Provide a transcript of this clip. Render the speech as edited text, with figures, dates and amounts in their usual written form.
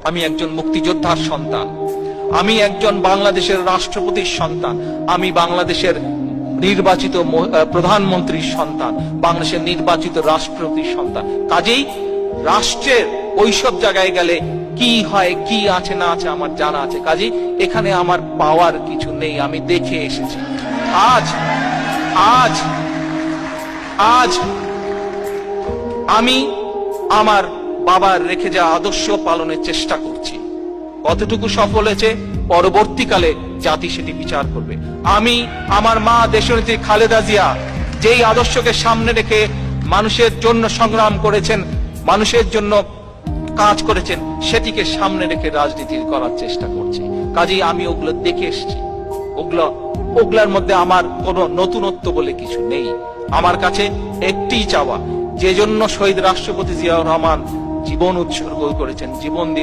আমি একজন মুক্তিযোদ্ধার সন্তান, আমি একজন বাংলাদেশের রাষ্ট্রপতির সন্তান, আমি বাংলাদেশের নির্বাচিত প্রধানমন্ত্রীর সন্তান, বাংলাদেশের নির্বাচিত রাষ্ট্রপতির সন্তান। কাজেই রাষ্ট্রের ওইসব জায়গায় গেলে কি হয়, কি আছে না আছে আমার জানা আছে। কাজেই এখানে আমার পাওয়ার কিছু নেই, আমি দেখে এসেছি। আজ আজ আজ আমি আমার বাবার রেখে যাওয়া আদর্শ পালনের চেষ্টা করছি। কতটুকু সফল হয়েছে পরবর্তীকালে জাতি সেটি বিচার করবে। আমি আমার মা দেশনেত্রী খালেদা জিয়া যেই আদর্শকে সামনে রেখে মানুষের জন্য সংগ্রাম করেছেন, মানুষের জন্য কাজ করেছেন, সেটিকে সামনে রেখে রাজনীতি করার চেষ্টা করছি। কাজেই আমি ওগুলো দেখে এসেছি। ওগুলার মধ্যে আমার কোনো নতুনত্ব বলে কিছু নেই। আমার কাছে একটি চাওয়া, যে জন্য শহীদ রাষ্ট্রপতি জিয়াউর রহমান জীবন উৎসর্গ করেছেন, জীবন দিয়ে